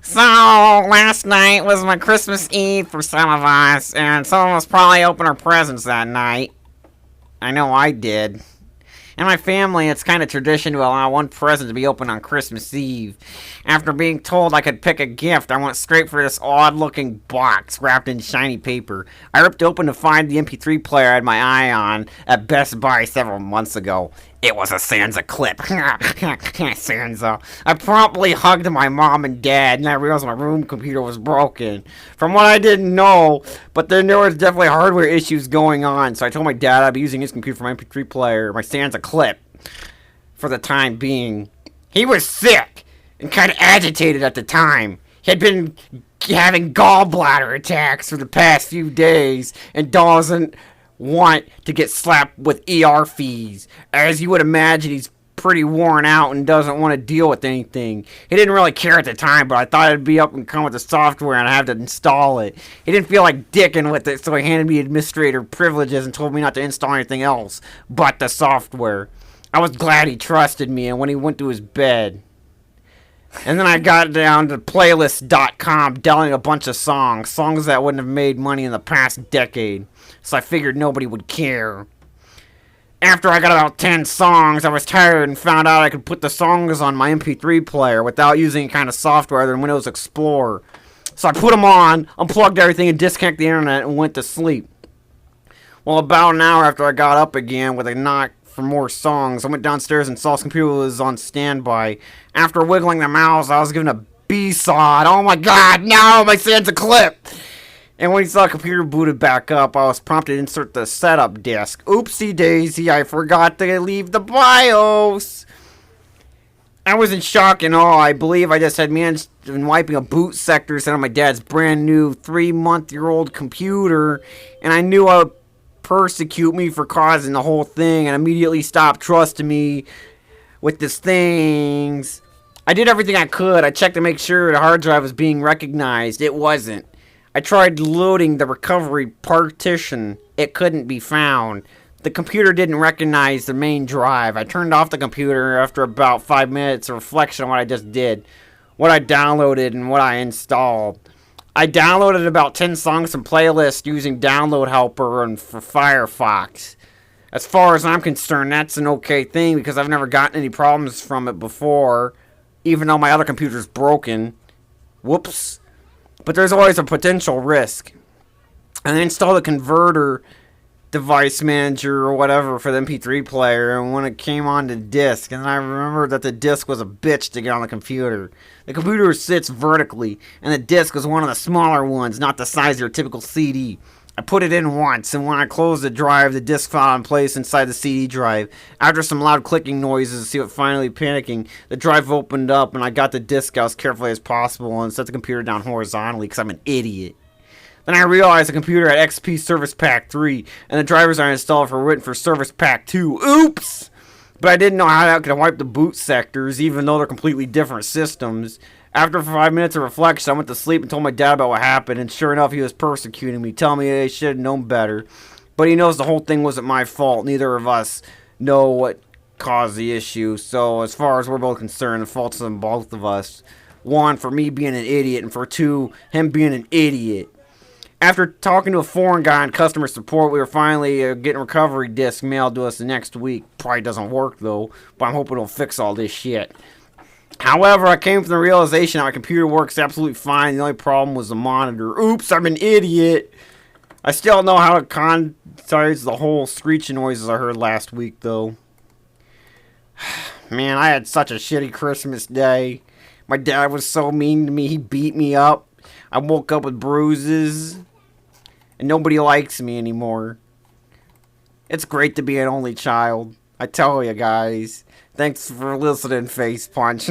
So, last night was my Christmas Eve for some of us, and some of us probably opened our presents that night. I know I did. In my family, it's kind of tradition to allow one present to be opened on Christmas Eve. After being told I could pick a gift, I went straight for this odd-looking box wrapped in shiny paper. I ripped open to find the MP3 player I had my eye on at Best Buy several months ago. It was a Sansa clip. Sansa. I promptly hugged my mom and dad, and I realized my room computer was broken. From what I didn't know, but then there was definitely hardware issues going on, so I told my dad I'd be using his computer for my MP3 player, my Sansa clip, for the time being. He was sick and kind of agitated at the time. He had been having gallbladder attacks for the past few days and doesn't want to get slapped with ER fees. As you would imagine, he's pretty worn out and doesn't want to deal with anything. He didn't really care at the time, but I thought it'd be up and come with the software and I'd have to install it. He didn't feel like dicking with it, so he handed me administrator privileges and told me not to install anything else but the software. I was glad he trusted me, and when he went to his bed, and then I got down to playlist.com, downloading a bunch of songs that wouldn't have made money in the past decade, so I figured nobody would care. After I got about 10 songs, I was tired and found out I could put the songs on my MP3 player without using any kind of software other than Windows Explorer. So I put them on, unplugged everything, and disconnected the internet and went to sleep. Well, about an hour after I got up again with a knock for more songs, I went downstairs and saw his computer was on standby. After wiggling the mouse, I was given a B-sod. Oh my god, no, my Sansa clip! And when he saw the computer booted back up, I was prompted to insert the setup disk. Oopsie daisy, I forgot to leave the BIOS! I was in shock and awe. I believe I just had managed to wiping a boot sector set on my dad's brand new 3-month-old computer, and I knew I would persecute me for causing the whole thing and immediately stopped trusting me with these things. I did everything I could. I checked to make sure the hard drive was being recognized. It wasn't. I tried loading the recovery partition. It couldn't be found. The computer didn't recognize the main drive. I turned off the computer after about 5 minutes of reflection on what I just did, what I downloaded, and what I installed. I downloaded about 10 songs from playlists using Download Helper and for Firefox. As far as I'm concerned, that's an okay thing because I've never gotten any problems from it before, even though my other computer's broken. Whoops. But there's always a potential risk. And I installed a converter device manager or whatever for the MP3 player, and when it came on the disc, and I remembered that the disc was a bitch to get on the computer. The computer sits vertically, and the disc was one of the smaller ones, not the size of your typical CD. I put it in once, and when I closed the drive, the disc fell in place inside the CD drive. After some loud clicking noises to see it finally panicking, the drive opened up, and I got the disc out as carefully as possible and set the computer down horizontally because I'm an idiot. Then I realized the computer had XP Service Pack 3, and the drivers I installed were written for Service Pack 2. Oops! But I didn't know how I could wipe the boot sectors, even though they're completely different systems. After 5 minutes of reflection, I went to sleep and told my dad about what happened, and sure enough, he was persecuting me, telling me I should have known better. But he knows the whole thing wasn't my fault. Neither of us know what caused the issue, so as far as we're both concerned, the fault's on both of us. One, for me being an idiot, and for two, him being an idiot. After talking to a foreign guy in customer support, we were finally getting recovery disc mailed to us the next week. Probably doesn't work though, but I'm hoping it'll fix all this shit. However, I came from the realization that my computer works absolutely fine. The only problem was the monitor. Oops, I'm an idiot. I still don't know how to consize the whole screeching noises I heard last week though. Man, I had such a shitty Christmas day. My dad was so mean to me, he beat me up. I woke up with bruises, and nobody likes me anymore. It's great to be an only child. I tell you guys. Thanks for listening, Face Punch.